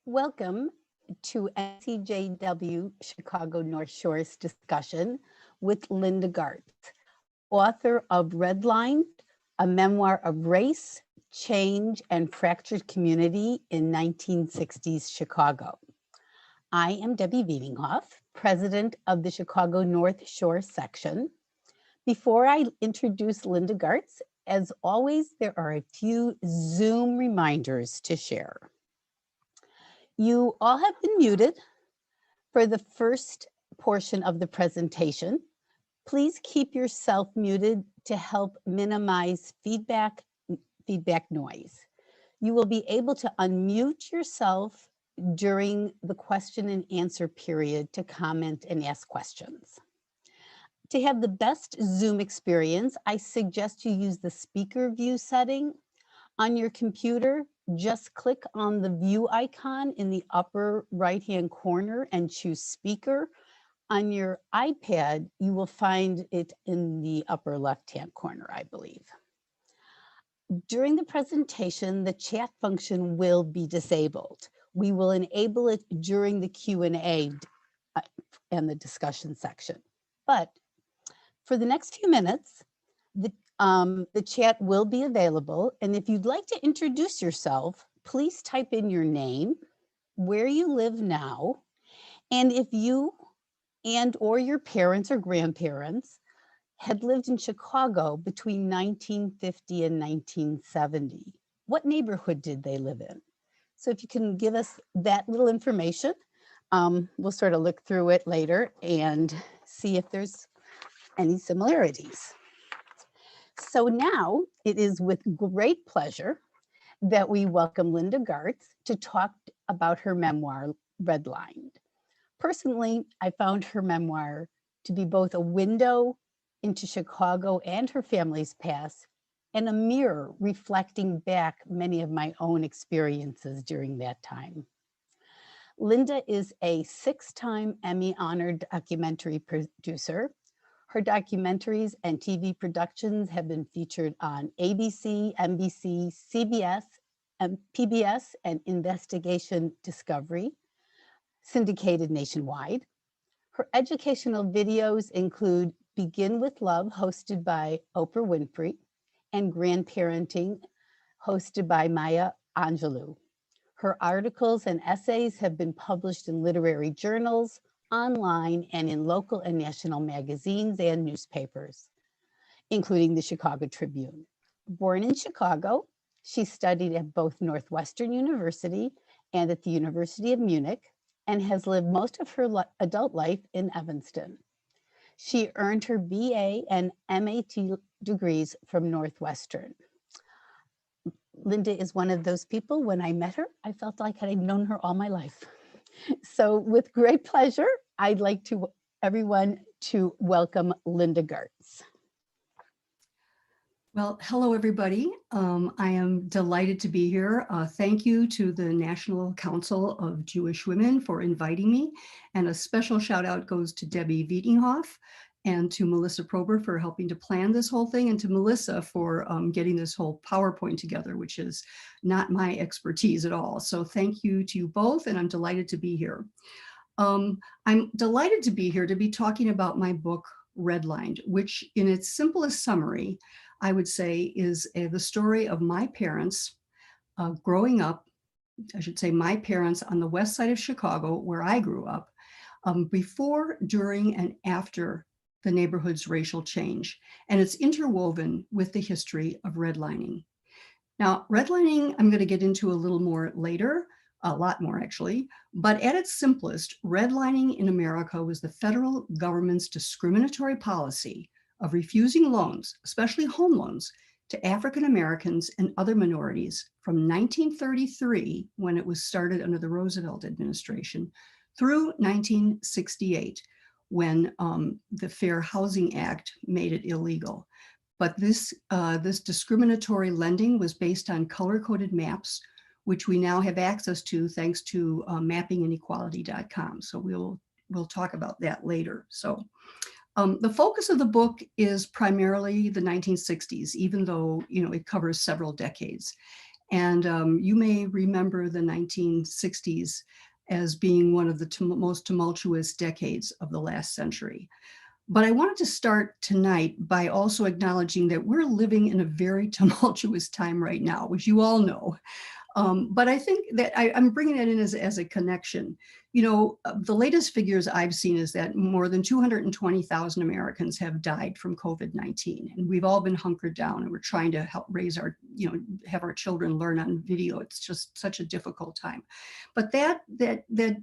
Welcome to NCJW Chicago North Shore's discussion with Linda Gartz, author of Redlined, a memoir of race, change, and fractured community in 1960s Chicago. I am Debbie Wiedinghoff, president of the Chicago North Shore section. Before I introduce Linda Gartz, as always, there are a few Zoom reminders to share. You all have been muted for the first portion of the presentation. Please keep yourself muted to help minimize feedback noise. You will be able to unmute yourself during the question and answer period to comment and ask questions. To have the best Zoom experience, I suggest you use the speaker view setting on your computer. Just click on the view icon in the upper right-hand corner and choose speaker. On your iPad, you will find it in the upper left-hand corner, I believe. During the presentation, the chat function will be disabled. We will enable it during the Q&A and the discussion section. But for the next few minutes, the chat will be available. And if you'd like to introduce yourself, please type in your name, where you live now, and if you and or your parents or grandparents had lived in Chicago between 1950 and 1970. What neighborhood did they live in? So if you can give us that little information, we'll sort of look through it later and see if there's any similarities. So now it is with great pleasure that we welcome Linda Gartz to talk about her memoir, Redlined. Personally, I found her memoir to be both a window into Chicago and her family's past, and a mirror reflecting back many of my own experiences during that time. Linda is a 6-time Emmy-honored documentary producer. Her documentaries and TV productions have been featured on ABC, NBC, CBS, and PBS, and Investigation Discovery, syndicated nationwide. Her educational videos include Begin with Love, hosted by Oprah Winfrey, and Grandparenting, hosted by Maya Angelou. Her articles and essays have been published in literary journals, online, and in local and national magazines and newspapers, including the Chicago Tribune. Born in Chicago, she studied at both Northwestern University and at the University of Munich, and has lived most of her adult life in Evanston. She earned her BA and MAT degrees from Northwestern. Linda is one of those people, when I met her, I felt like I'd known her all my life. So with great pleasure, I'd like everyone to welcome Linda Gartz. Well, hello, everybody. I am delighted to be here. Thank you to the National Council of Jewish Women for inviting me. And a special shout out goes to Debbie Wiedinghoff and to Melissa Prober for helping to plan this whole thing, and to Melissa for getting this whole PowerPoint together, which is not my expertise at all. So thank you to you both, and I'm delighted to be here. I'm delighted to be here to be talking about my book, Redlined, which in its simplest summary, I would say is the story of my parents growing up, I should say my parents on the west side of Chicago, where I grew up, before, during, and after the neighborhood's racial change. And it's interwoven with the history of redlining. Now, redlining, I'm going to get into a little more later, a lot more actually, but at its simplest, redlining in America was the federal government's discriminatory policy of refusing loans, especially home loans, to African Americans and other minorities from 1933, when it was started under the Roosevelt administration, through 1968, when the Fair Housing Act made it illegal. But this discriminatory lending was based on color-coded maps, which we now have access to thanks to mappinginequality.com. So we'll talk about that later. So the focus of the book is primarily the 1960s, even though it covers several decades. And you may remember the 1960s as being one of the most tumultuous decades of the last century. But I wanted to start tonight by also acknowledging that we're living in a very tumultuous time right now, which you all know. But I think that I'm bringing that in as a connection. You know, the latest figures I've seen is that more than 220,000 Americans have died from COVID-19, and we've all been hunkered down, and we're trying to help raise our, have our children learn on video. It's just such a difficult time. But that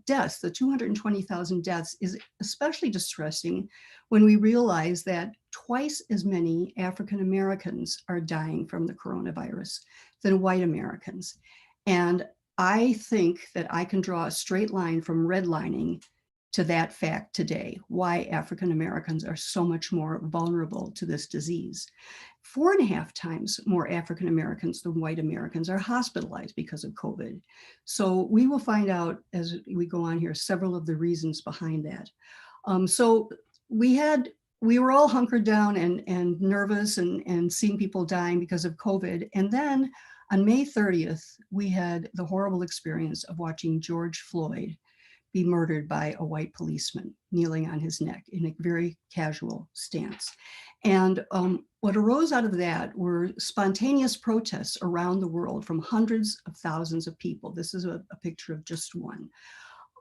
deaths, the 220,000 deaths, is especially distressing when we realize that twice as many African Americans are dying from the coronavirus than white Americans. And I think that I can draw a straight line from redlining to that fact today, why African Americans are so much more vulnerable to this disease. 4.5 times more African Americans than white Americans are hospitalized because of COVID. So we will find out as we go on here several of the reasons behind that. So we were all hunkered down and nervous and seeing people dying because of COVID. And then on May 30th, we had the horrible experience of watching George Floyd be murdered by a white policeman kneeling on his neck in a very casual stance. And what arose out of that were spontaneous protests around the world from hundreds of thousands of people. This is a picture of just one.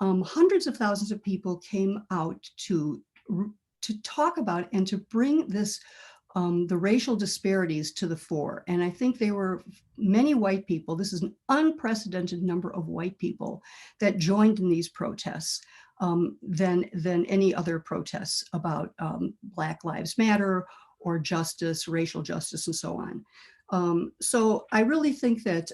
Hundreds of thousands of people came out to talk about and to bring this the racial disparities to the fore. And I think they were many white people. This is an unprecedented number of white people that joined in these protests than any other protests about Black Lives Matter or justice, racial justice, and so on. So I really think that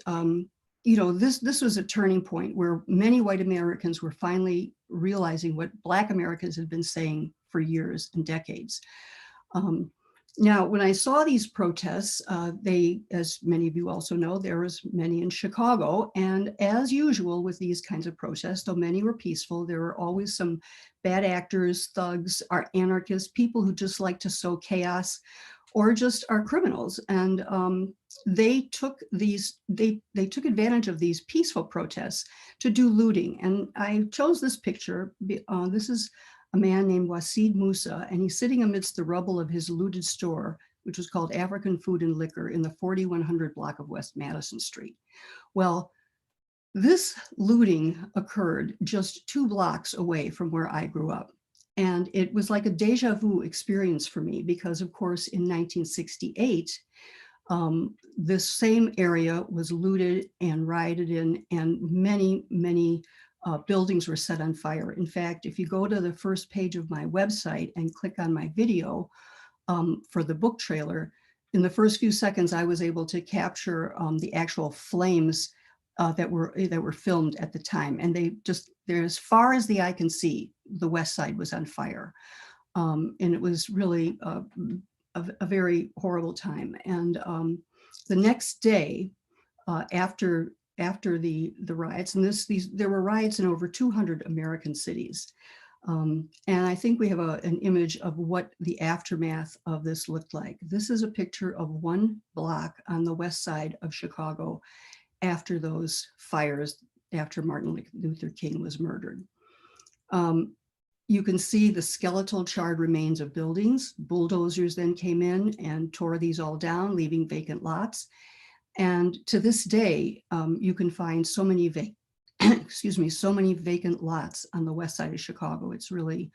this was a turning point where many white Americans were finally realizing what Black Americans had been saying for years and decades. Now, when I saw these protests, as many of you also know, there was many in Chicago. And as usual with these kinds of protests, though many were peaceful, there were always some bad actors, thugs, anarchists, people who just like to sow chaos or just are criminals. And they took advantage of these peaceful protests to do looting. And I chose this picture. This is a man named Wasid Musa, and he's sitting amidst the rubble of his looted store, which was called African Food and Liquor in the 4100 block of West Madison Street. Well, this looting occurred just 2 blocks away from where I grew up. And it was like a deja vu experience for me because, of course, in 1968, this same area was looted and rioted in, and many, many buildings were set on fire. In fact, if you go to the first page of my website and click on my video for the book trailer, in the first few seconds, I was able to capture the actual flames that were filmed at the time. And they're as far as the eye can see, the west side was on fire. And it was really a very horrible time. And the next day, after the riots, and there were riots in over 200 American cities. And I think we have an image of what the aftermath of this looked like. This is a picture of one block on the west side of Chicago after those fires, after Martin Luther King was murdered. You can see the skeletal charred remains of buildings. Bulldozers then came in and tore these all down, leaving vacant lots. And to this day, you can find so many so many vacant lots on the west side of Chicago. It's really,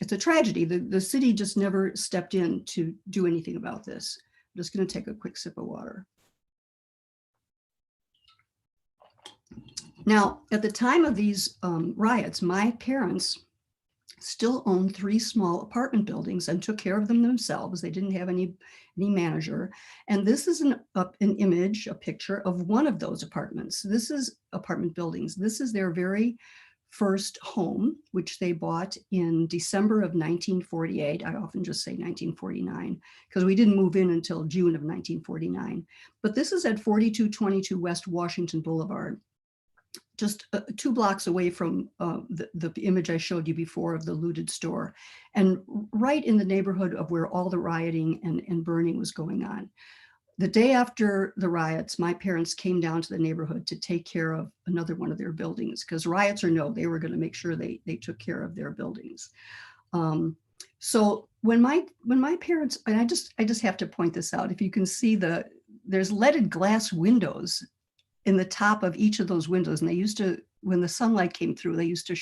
it's a tragedy. The city just never stepped in to do anything about this. I'm just going to take a quick sip of water. Now, at the time of these riots, my parents still owned 3 small apartment buildings and took care of them themselves. They didn't have any manager. And this is an image, a picture of one of those apartments. This is apartment buildings. This is their very first home, which they bought in December of 1948. I often just say 1949 because we didn't move in until June of 1949. But this is at 4222 West Washington Boulevard, just 2 blocks away from the image I showed you before of the looted store, and right in the neighborhood of where all the rioting and burning was going on. The day after the riots, my parents came down to the neighborhood to take care of another one of their buildings, because riots or no, they were going to make sure they took care of their buildings. So when my parents, and I just have to point this out, if you can see there's leaded glass windows in the top of each of those windows, and they used to, when the sunlight came through, they used to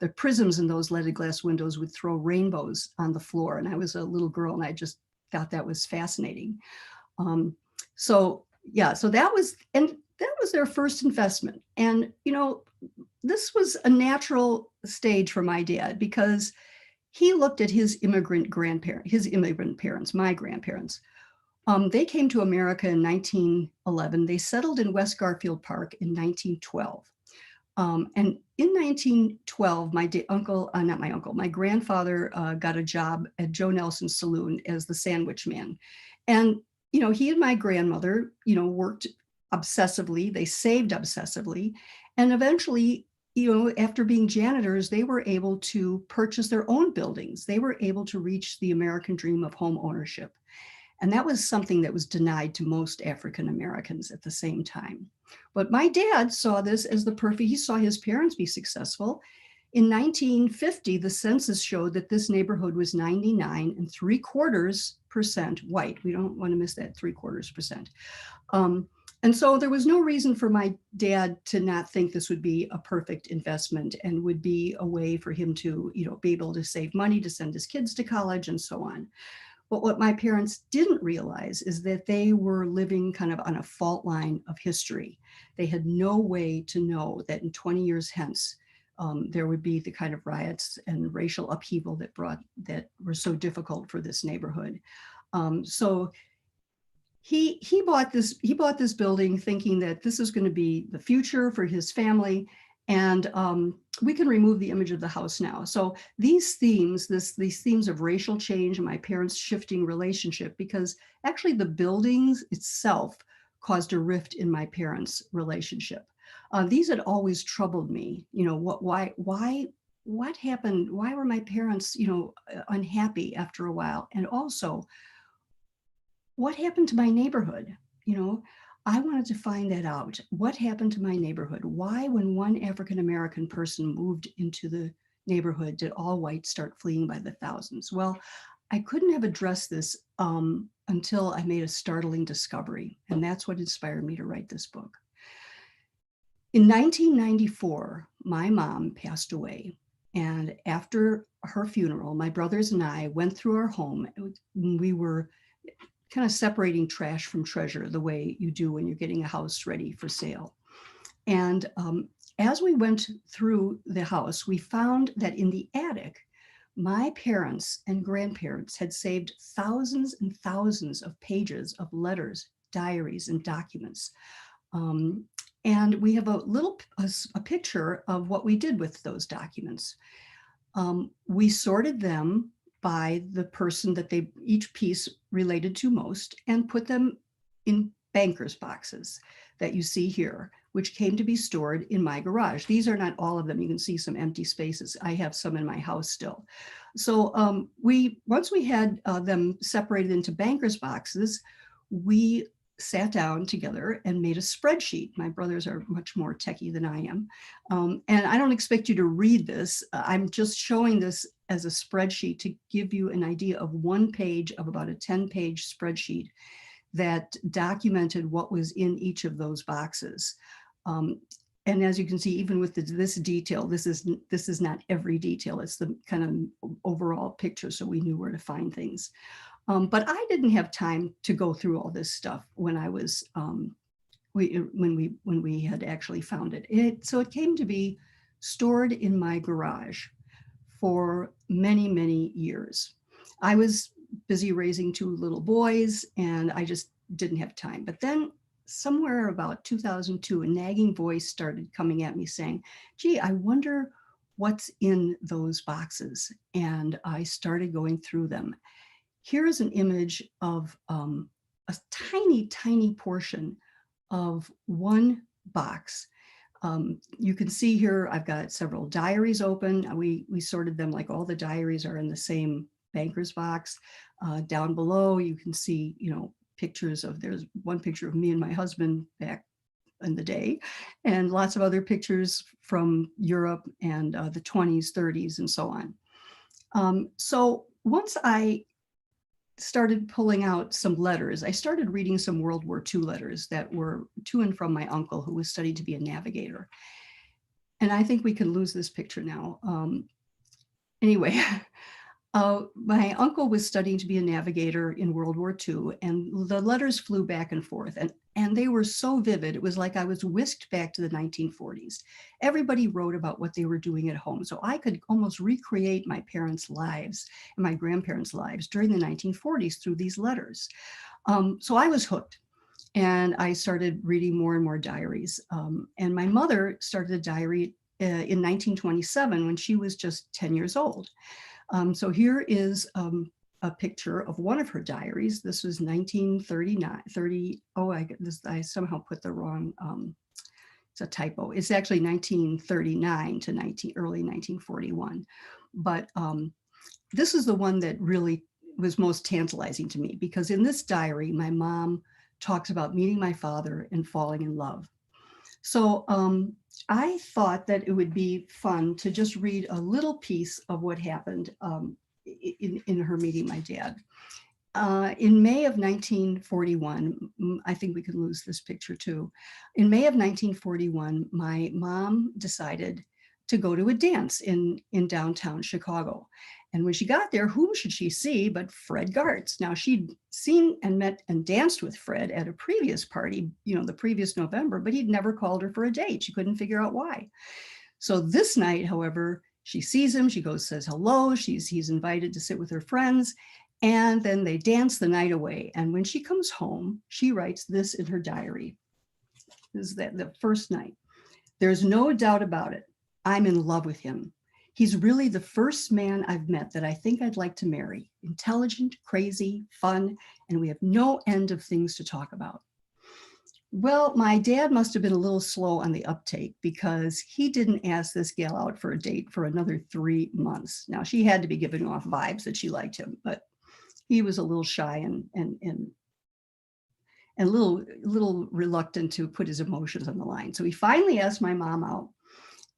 the prisms in those leaded glass windows would throw rainbows on the floor. And I was a little girl, and I just thought that was fascinating. So yeah, so that was their first investment. And, this was a natural stage for my dad, because he looked at his immigrant parents, my grandparents. They came to America in 1911. They settled in West Garfield Park in 1912. And in 1912, my grandfather got a job at Joe Nelson's saloon as the sandwich man. And, he and my grandmother, worked obsessively, they saved obsessively. And eventually, after being janitors, they were able to purchase their own buildings. They were able to reach the American dream of home ownership. And that was something that was denied to most African Americans at the same time. But my dad saw this as he saw his parents be successful. In 1950, the census showed that this neighborhood was 99.75% white. We don't want to miss that 0.75%. And so there was no reason for my dad to not think this would be a perfect investment and would be a way for him to, be able to save money to send his kids to college and so on. But what my parents didn't realize is that they were living kind of on a fault line of history. They had no way to know that in 20 years hence, there would be the kind of riots and racial upheaval that were so difficult for this neighborhood. So he bought this building thinking that this is going to be the future for his family. And we can remove the image of the house now. So these themes of racial change and my parents' shifting relationship, because actually the buildings itself caused a rift in my parents' relationship. These had always troubled me. What happened? Why were my parents, unhappy after a while? And also, what happened to my neighborhood? I wanted to find that out. What happened to my neighborhood? Why, when one African-American person moved into the neighborhood, did all whites start fleeing by the thousands? Well, I couldn't have addressed this until I made a startling discovery. And that's what inspired me to write this book. In 1994, my mom passed away. And after her funeral, my brothers and I went through our home. We were kind of separating trash from treasure, the way you do when you're getting a house ready for sale. And as we went through the house, we found that in the attic, my parents and grandparents had saved thousands and thousands of pages of letters, diaries, and documents. And we have a picture of what we did with those documents. We sorted them by the person that each piece related to most, and put them in banker's boxes that you see here, which came to be stored in my garage. These are not all of them. You can see some empty spaces. I have some in my house still. So once we had them separated into banker's boxes, we sat down together and made a spreadsheet. My brothers are much more techie than I am. And I don't expect you to read this. I'm just showing this as a spreadsheet to give you an idea of one page of about a 10-page spreadsheet that documented what was in each of those boxes. And as you can see, even with this detail, this is not every detail. It's the kind of overall picture, so we knew where to find things. But I didn't have time to go through all this stuff when I was when we had actually found it. So it came to be stored in my garage for many, many years. I was busy raising 2 little boys, and I just didn't have time. But then somewhere about 2002, a nagging voice started coming at me saying, gee, I wonder what's in those boxes. And I started going through them. Here is an image of a tiny, tiny portion of one box. You can see here, I've got several diaries open. We sorted them like all the diaries are in the same banker's box. Down below, you can see, pictures there's one picture of me and my husband back in the day, and lots of other pictures from Europe and the 20s, 30s, and so on. So once I started pulling out some letters, I started reading some World War II letters that were to and from my uncle, who was studied to be a navigator. And I think we can lose this picture now. Anyway, my uncle was studying to be a navigator in World War II, and the letters flew back and forth, and they were so vivid. It was like I was whisked back to the 1940s. Everybody wrote about what they were doing at home, so I could almost recreate my parents' lives and my grandparents' lives during the 1940s through these letters. So I was hooked, and I started reading more and more diaries. And my mother started a diary in 1927 when she was just 10 years old. So here is a picture of one of her diaries. This was 1939, I somehow put the wrong, it's a typo. It's actually 1939 to early 1941. But this is the one that really was most tantalizing to me, because in this diary, my mom talks about meeting my father and falling in love. So I thought that it would be fun to just read a little piece of what happened in her meeting my dad. In May of 1941, I think we could lose this picture too. In May of 1941, my mom decided to go to a dance in downtown Chicago. And when she got there, whom should she see but Fred Gartz? Now, she'd seen and met and danced with Fred at a previous party, the previous November, but he'd never called her for a date. She couldn't figure out why. So this night, however, she sees him, she goes, says hello, he's invited to sit with her friends, and then they dance the night away. And when she comes home, she writes this in her diary. This is the first night. There's no doubt about it. I'm in love with him. He's really the first man I've met that I think I'd like to marry. Intelligent, crazy, fun, and we have no end of things to talk about. Well, my dad must have been a little slow on the uptake, because he didn't ask this gal out for a date for another 3 months. Now, she had to be giving off vibes that she liked him, but he was a little shy and a little reluctant to put his emotions on the line. So he finally asked my mom out,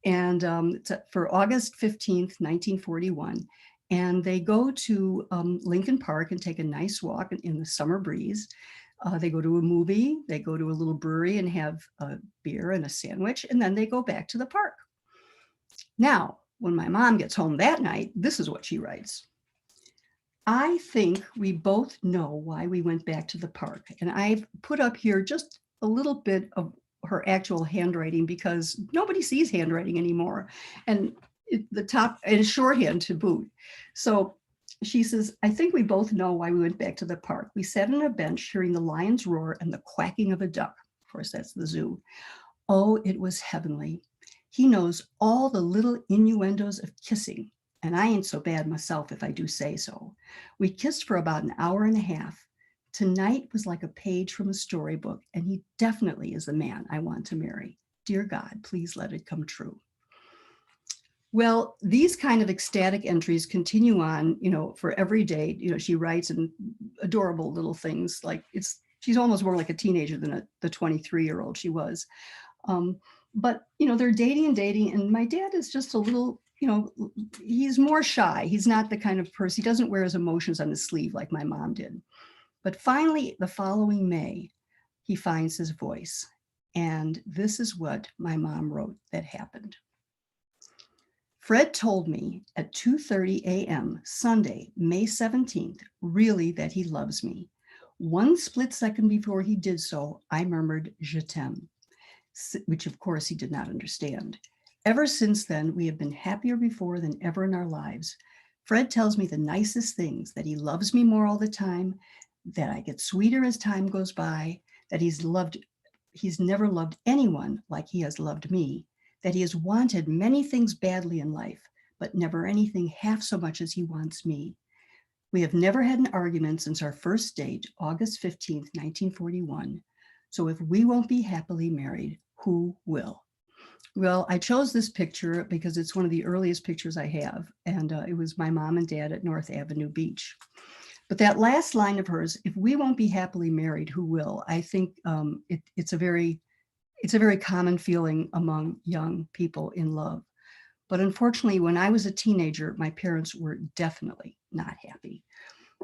and for August 15th, 1941. And they go to Lincoln Park and take a nice walk in the summer breeze. They go to a movie, they go to a little brewery and have a beer and a sandwich, and then they go back to the park. Now, when my mom gets home that night, this is what she writes. I think we both know why we went back to the park. And I've put up here just a little bit of her actual handwriting, because nobody sees handwriting anymore. And the top is shorthand to boot. So she says, I think we both know why we went back to the park. We sat on a bench hearing the lions roar and the quacking of a duck. Of course, that's the zoo. Oh, it was heavenly. He knows all the little innuendos of kissing, and I ain't so bad myself if I do say so. We kissed for about an hour and a half. Tonight was like a page from a storybook, and he definitely is the man I want to marry. Dear God, please let it come true. Well, these kind of ecstatic entries continue on, for every day. She writes in adorable little things, like she's almost more like a teenager than the 23-year-old she was. But, they're dating, and my dad is just a little, he's more shy. He's not the kind of person, he doesn't wear his emotions on his sleeve like my mom did. But finally, the following May, he finds his voice. And this is what my mom wrote that happened. Fred told me at 2:30 a.m. Sunday, May 17th, really that he loves me. One split second before he did so, I murmured, je t'aime, which of course he did not understand. Ever since then, we have been happier before than ever in our lives. Fred tells me the nicest things, that he loves me more all the time, that I get sweeter as time goes by, that he's never loved anyone like he has loved me, that he has wanted many things badly in life, but never anything half so much as he wants me. We have never had an argument since our first date, August 15th, 1941. So if we won't be happily married, who will? Well, I chose this picture because it's one of the earliest pictures I have, and it was my mom and dad at North Avenue Beach. But that last line of hers, if we won't be happily married, who will? I think it's a very common feeling among young people in love. But unfortunately, when I was a teenager, my parents were definitely not happy.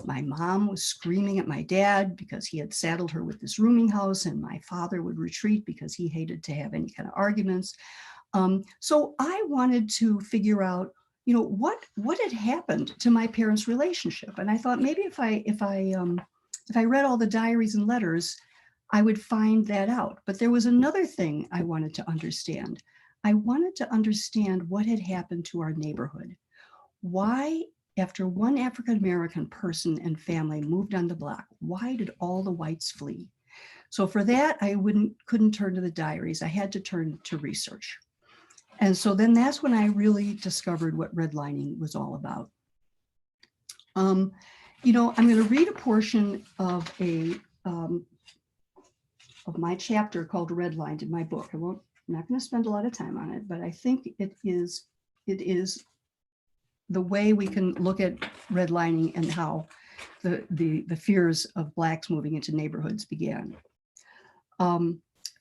My mom was screaming at my dad because he had saddled her with this rooming house, and my father would retreat because he hated to have any kind of arguments. So I wanted to figure out, what had happened to my parents' relationship, and I thought maybe if I read all the diaries and letters, I would find that out. But there was another thing I wanted to understand. I wanted to understand what had happened to our neighborhood. Why, after one African-American person and family moved on the block, why did all the whites flee? So for that, I couldn't turn to the diaries. I had to turn to research. And so then that's when I really discovered what redlining was all about. I'm going to read a portion of of my chapter called Redlined in my book. I'm not going to spend a lot of time on it, but I think it is the way we can look at redlining and how the fears of Blacks moving into neighborhoods began.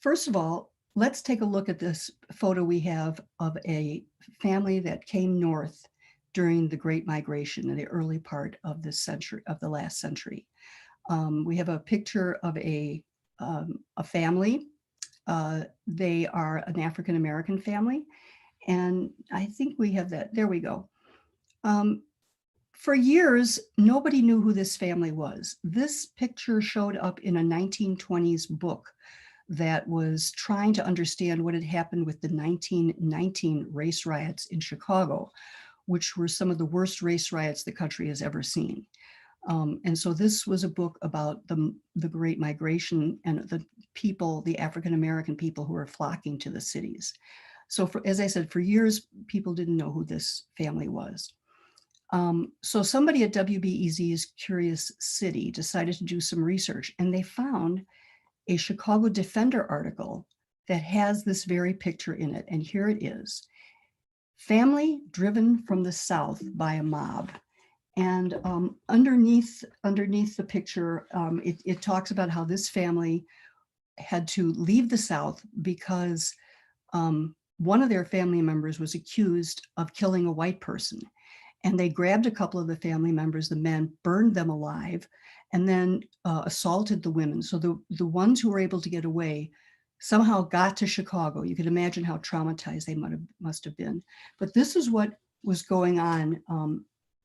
First of all, let's take a look at this photo we have of a family that came north during the Great Migration in the early part of this century, of the last century. We have a picture of a family. They are an African-American family. And I think we have that. There we go. For years, nobody knew who this family was. This picture showed up in a 1920s book that was trying to understand what had happened with the 1919 race riots in Chicago, which were some of the worst race riots the country has ever seen. And so this was a book about the Great Migration and the people, the African-American people who were flocking to the cities. So as I said, for years, people didn't know who this family was. So somebody at WBEZ's Curious City decided to do some research, and they found a Chicago Defender article that has this very picture in it. And here it is: family driven from the South by a mob. And underneath the picture, it talks about how this family had to leave the South because one of their family members was accused of killing a white person. And they grabbed a couple of the family members, the men, burned them alive, and then assaulted the women. So the ones who were able to get away somehow got to Chicago. You can imagine how traumatized they must have been. But this is what was going on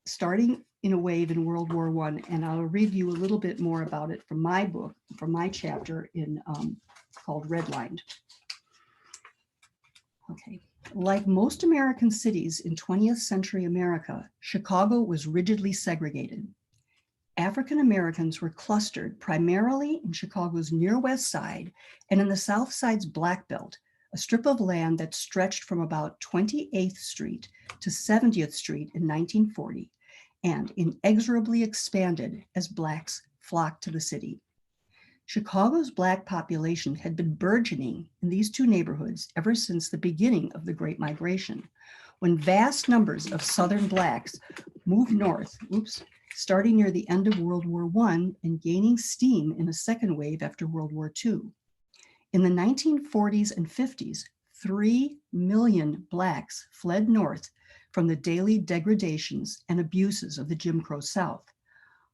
starting in a wave in World War I. And I'll read you a little bit more about it from my book, from my chapter called Redlined. Okay. Like most American cities in 20th century America, Chicago was rigidly segregated. African Americans were clustered primarily in Chicago's near west side and in the South Side's Black Belt, a strip of land that stretched from about 28th Street to 70th Street in 1940 and inexorably expanded as Blacks flocked to the city. Chicago's Black population had been burgeoning in these two neighborhoods ever since the beginning of the Great Migration, when vast numbers of Southern Blacks moved north, starting near the end of World War I and gaining steam in a second wave after World War II. In the 1940s and 50s, 3 million Blacks fled north from the daily degradations and abuses of the Jim Crow South.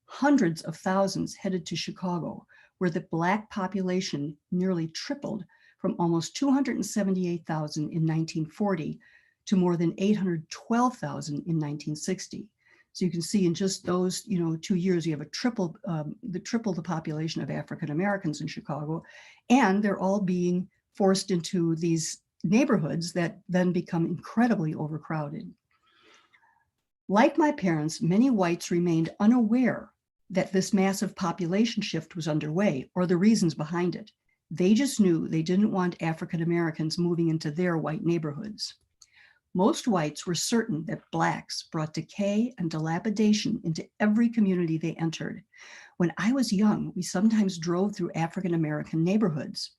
Hundreds of thousands headed to Chicago, where the Black population nearly tripled from almost 278,000 in 1940 to more than 812,000 in 1960. So you can see in just those 2 years, you have triple the population of African Americans in Chicago, and they're all being forced into these neighborhoods that then become incredibly overcrowded. Like my parents, many whites remained unaware that this massive population shift was underway or the reasons behind it. They just knew they didn't want African Americans moving into their white neighborhoods. Most whites were certain that Blacks brought decay and dilapidation into every community they entered. When I was young, we sometimes drove through African American neighborhoods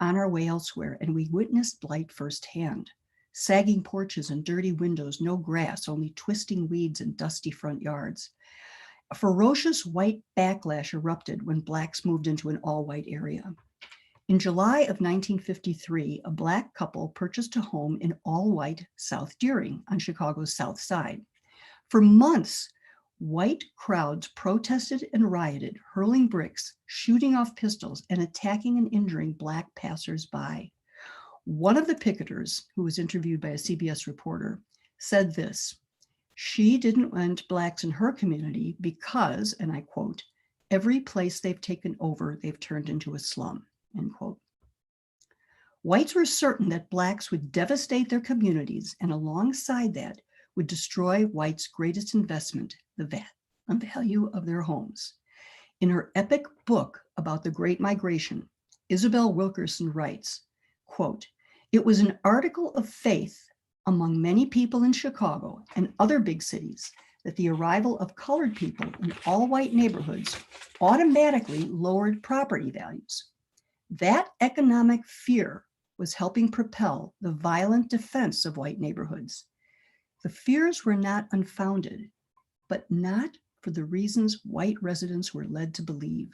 on our way elsewhere, and we witnessed blight firsthand. Sagging porches and dirty windows, no grass, only twisting weeds and dusty front yards. A ferocious white backlash erupted when Blacks moved into an all-white area. In July of 1953, a Black couple purchased a home in all-white South Deering on Chicago's South Side. For months, white crowds protested and rioted, hurling bricks, shooting off pistols, and attacking and injuring Black passers-by. One of the picketers, who was interviewed by a CBS reporter, said this: "She didn't want Blacks in her community because," and I quote, "every place they've taken over, they've turned into a slum," end quote. Whites were certain that Blacks would devastate their communities, and alongside that would destroy whites' greatest investment, the value of their homes. In her epic book about the Great Migration, Isabel Wilkerson writes, quote, "It was an article of faith among many people in Chicago and other big cities that the arrival of colored people in all-white neighborhoods automatically lowered property values. That economic fear was helping propel the violent defense of white neighborhoods. The fears were not unfounded, but not for the reasons white residents were led to believe.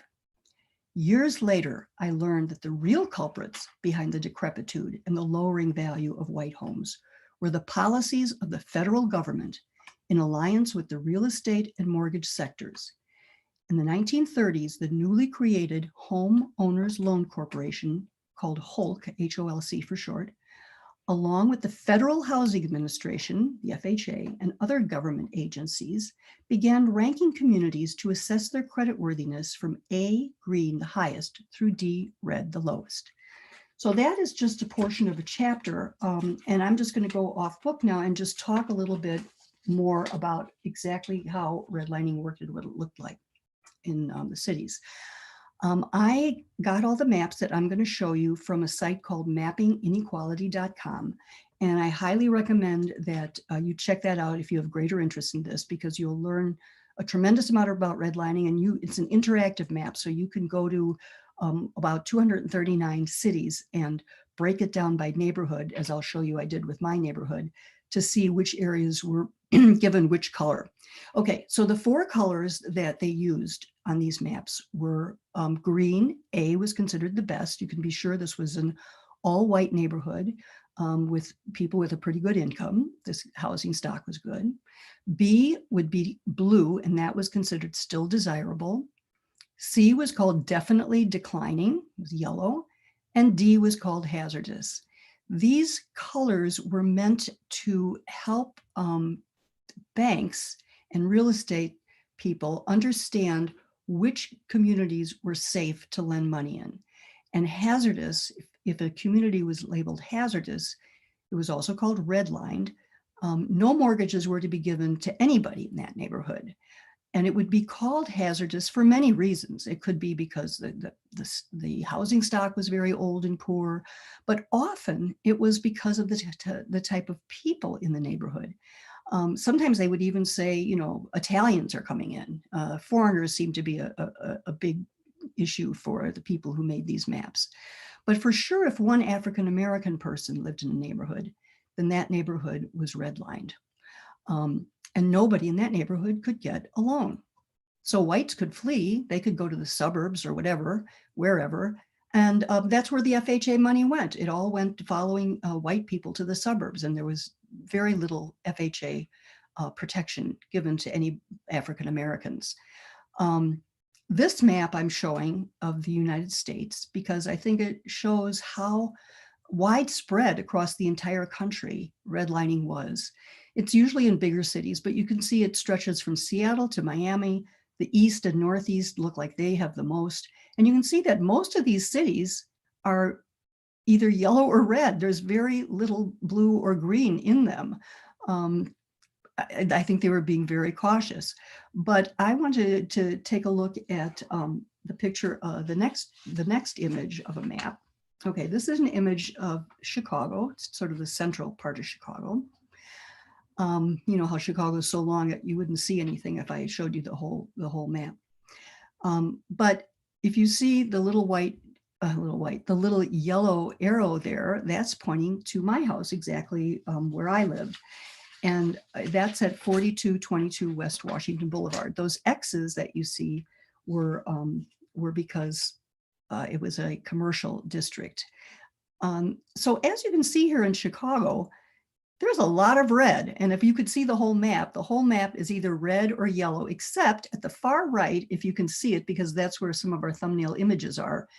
Years later, I learned that the real culprits behind the decrepitude and the lowering value of white homes were the policies of the federal government in alliance with the real estate and mortgage sectors. In the 1930s, the newly created Home Owners Loan Corporation, called HOLC, H-O-L-C for short, along with the Federal Housing Administration, the FHA, and other government agencies, began ranking communities to assess their creditworthiness from A, green, the highest, through D, red, the lowest. So that is just a portion of a chapter, and I'm just going to go off book now and just talk a little bit more about exactly how redlining worked and what it looked like in the cities. I got all the maps that I'm going to show you from a site called mappinginequality.com. And I highly recommend that you check that out if you have greater interest in this, because you'll learn a tremendous amount about redlining, and it's an interactive map. So you can go to about 239 cities and break it down by neighborhood, as I'll show you I did with my neighborhood, to see which areas were given which color. Okay, so the four colors that they used on these maps were green. A was considered the best. You can be sure this was an all-white neighborhood with people with a pretty good income. This housing stock was good. B would be blue, and that was considered still desirable. C was called definitely declining, it was yellow, and D was called hazardous. These colors were meant to help banks and real estate people understand which communities were safe to lend money in. And hazardous, if a community was labeled hazardous, it was also called redlined. No mortgages were to be given to anybody in that neighborhood. And it would be called hazardous for many reasons. It could be because the housing stock was very old and poor, but often it was because of the type of people in the neighborhood. Sometimes they would even say, you know, Italians are coming in. Foreigners seem to be a big issue for the people who made these maps. But for sure, if one African-American person lived in a neighborhood, then that neighborhood was redlined. And nobody in that neighborhood could get a loan. So whites could flee, they could go to the suburbs or whatever, wherever, and that's where the FHA money went. It all went following white people to the suburbs, and there was very little FHA protection given to any African Americans. This map I'm showing of the United States, because I think it shows how widespread across the entire country redlining was. It's usually in bigger cities, but you can see it stretches from Seattle to Miami. The East and Northeast look like they have the most. And you can see that most of these cities are either yellow or red. There's very little blue or green in them. I think they were being very cautious. But I wanted to take a look at the picture, the next image of a map. Okay, this is an image of Chicago. It's sort of the central part of Chicago. You know how Chicago is so long that you wouldn't see anything if I showed you the whole map. But if you see the the little yellow arrow there, that's pointing to my house, exactly where I lived. And that's at 4222 West Washington Boulevard. Those X's that you see were because it was a commercial district. So as you can see here in Chicago, there's a lot of red. And if you could see the whole map is either red or yellow, except at the far right, if you can see it, because that's where some of our thumbnail images are,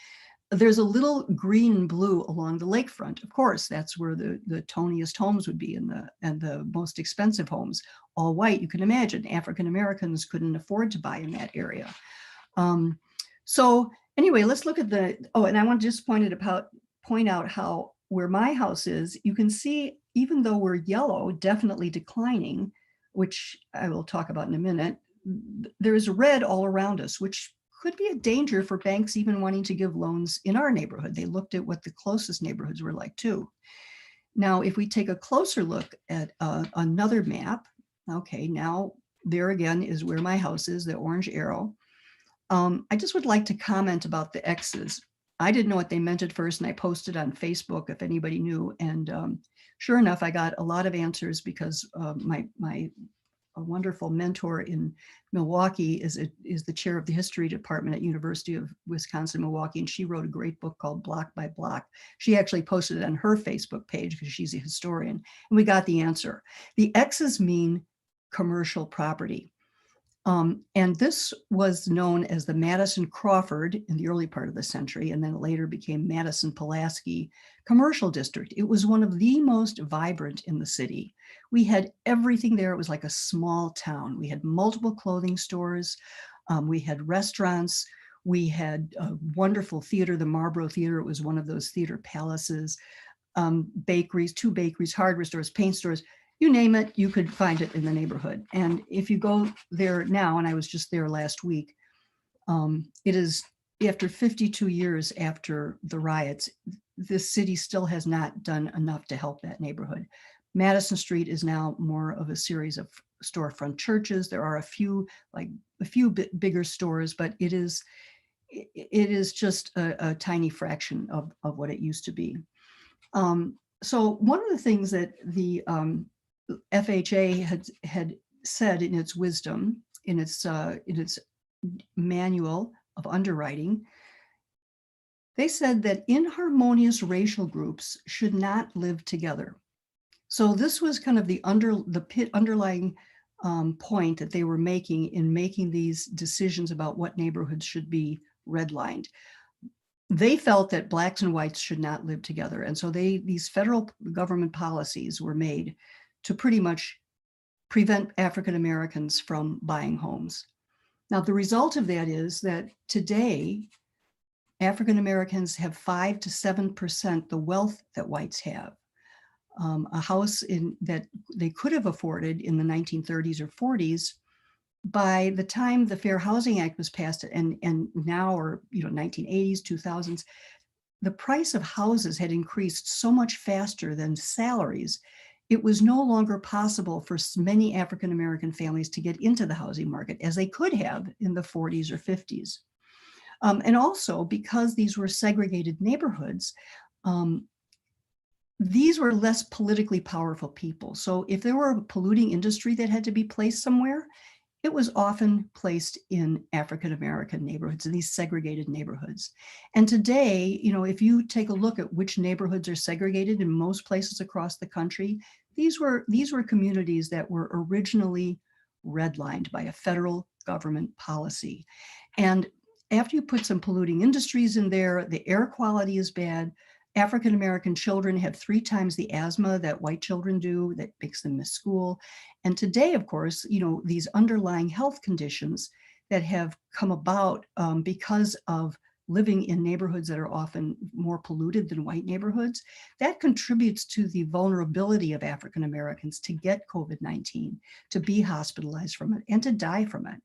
there's a little green and blue along the lakefront. Of course, that's where the toniest homes would be and the most expensive homes. All white, you can imagine. African Americans couldn't afford to buy in that area. So anyway, let's look at and I want to just point out how where my house is, you can see, even though we're yellow, definitely declining, which I will talk about in a minute, there's red all around us, which could be a danger for banks even wanting to give loans in our neighborhood. They looked at what the closest neighborhoods were like too. Now, if we take a closer look at another map, okay, now there again is where my house is, the orange arrow. I just would like to comment about the X's. I didn't know what they meant at first, and I posted on Facebook if anybody knew. And sure enough, I got a lot of answers because a wonderful mentor in Milwaukee is the chair of the history department at University of Wisconsin-Milwaukee, and she wrote a great book called Block by Block. She actually posted it on her Facebook page because she's a historian, and we got the answer. The X's mean commercial property. And this was known as the Madison Crawford in the early part of the century, and then it later became Madison Pulaski Commercial District. It was one of the most vibrant in the city. We had everything there. It was like a small town. We had multiple clothing stores. We had restaurants. We had a wonderful theater, the Marlboro Theater. It was one of those theater palaces. Bakeries, 2 bakeries, hardware stores, paint stores. You name it, you could find it in the neighborhood. And if you go there now, and I was just there last week, it is after 52 years after the riots, this city still has not done enough to help that neighborhood. Madison Street is now more of a series of storefront churches. There are a few bigger stores, but it is just a tiny fraction of what it used to be. So one of the things that the FHA had said in its wisdom, in its manual of underwriting, they said that inharmonious racial groups should not live together. So this was kind of the underlying point that they were making in making these decisions about what neighborhoods should be redlined. They felt that blacks and whites should not live together. And so these federal government policies were made to pretty much prevent African Americans from buying homes. Now, the result of that is that today, African Americans have 5 to 7% the wealth that whites have. A house that they could have afforded in the 1930s or 40s, by the time the Fair Housing Act was passed, and now, or 1980s, 2000s, the price of houses had increased so much faster than salaries. It was no longer possible for many African American families to get into the housing market as they could have in the 40s or 50s. And also because these were segregated neighborhoods, these were less politically powerful people. So if there were a polluting industry that had to be placed somewhere, it was often placed in African American neighborhoods, in these segregated neighborhoods. And today, if you take a look at which neighborhoods are segregated in most places across the country, these were communities that were originally redlined by a federal government policy. And after you put some polluting industries in there, the air quality is bad. African American children have 3 times the asthma that white children do, that makes them miss school. And today, of course, these underlying health conditions that have come about because of living in neighborhoods that are often more polluted than white neighborhoods, that contributes to the vulnerability of African Americans to get COVID-19, to be hospitalized from it, and to die from it.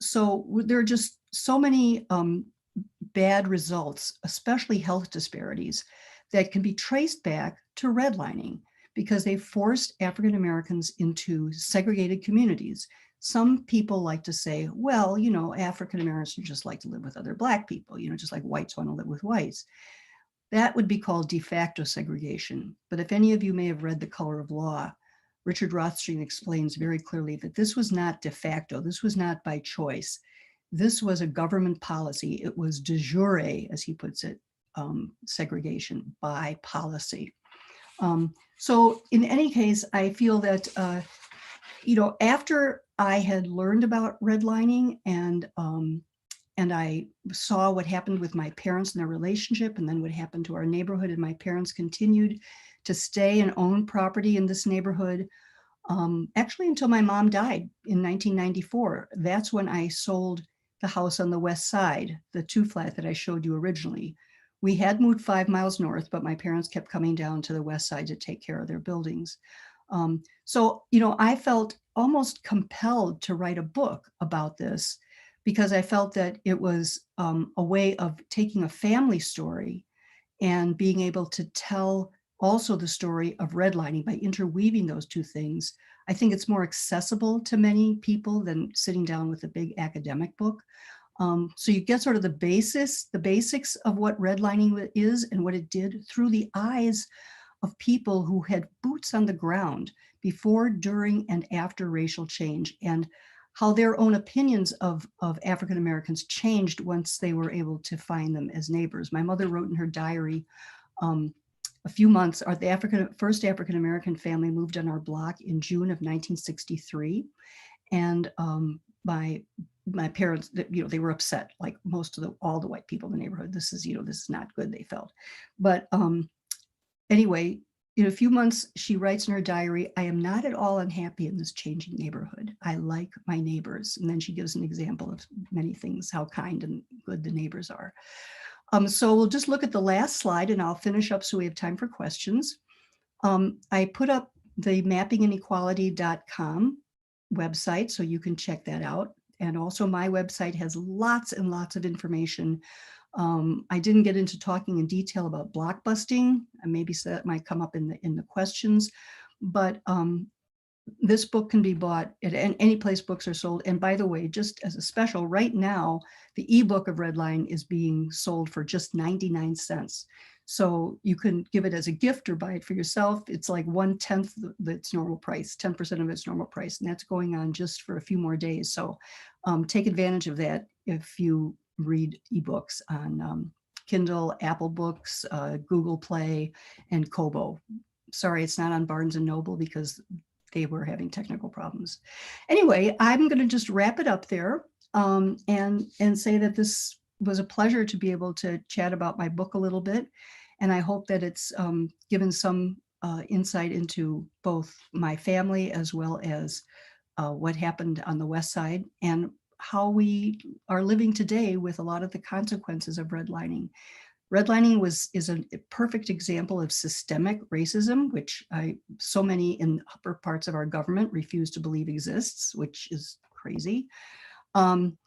So there are just so many bad results, especially health disparities, that can be traced back to redlining because they forced African Americans into segregated communities. Some people like to say, well, African Americans just like to live with other Black people, just like whites want to live with whites. That would be called de facto segregation. But if any of you may have read The Color of Law, Richard Rothstein explains very clearly that this was not de facto, this was not by choice. This was a government policy. It was de jure, as he puts it, segregation by policy. So in any case, I feel that, after I had learned about redlining and I saw what happened with my parents and their relationship, and then what happened to our neighborhood, and my parents continued to stay and own property in this neighborhood, actually until my mom died in 1994. That's when I sold the house on the west side, the 2-flat that I showed you originally. We had moved 5 miles north, but my parents kept coming down to the west side to take care of their buildings. So, I felt almost compelled to write a book about this because I felt that it was a way of taking a family story and being able to tell also the story of redlining by interweaving those two things. I think it's more accessible to many people than sitting down with a big academic book. So you get sort of the basics of what redlining is and what it did through the eyes of people who had boots on the ground before, during, and after racial change, and how their own opinions of African Americans changed once they were able to find them as neighbors. My mother wrote in her diary, a few months, the first African American family moved on our block in June of 1963, and my parents, they were upset, like all the white people in the neighborhood. This is not good, they felt. But anyway, in a few months, she writes in her diary, "I am not at all unhappy in this changing neighborhood. I like my neighbors." And then she gives an example of many things, how kind and good the neighbors are. So we'll just look at the last slide and I'll finish up so we have time for questions. I put up the mappinginequality.com website, so you can check that out. And also my website has lots and lots of information. I didn't get into talking in detail about blockbusting, and maybe so that might come up in the questions, but this book can be bought at any place books are sold. And by the way, just as a special, right now, the ebook of Redline is being sold for just 99 cents. So you can give it as a gift or buy it for yourself. It's like 1/10 its normal price, 10% of its normal price. And that's going on just for a few more days. So take advantage of that if you read ebooks on Kindle, Apple Books, Google Play, and Kobo. Sorry, it's not on Barnes and Noble because they were having technical problems. Anyway, I'm going to just wrap it up there and say that this was a pleasure to be able to chat about my book a little bit. And I hope that it's given some insight into both my family as well as what happened on the West Side and how we are living today with a lot of the consequences of redlining. Redlining is a perfect example of systemic racism, which so many in upper parts of our government refuse to believe exists, which is crazy. And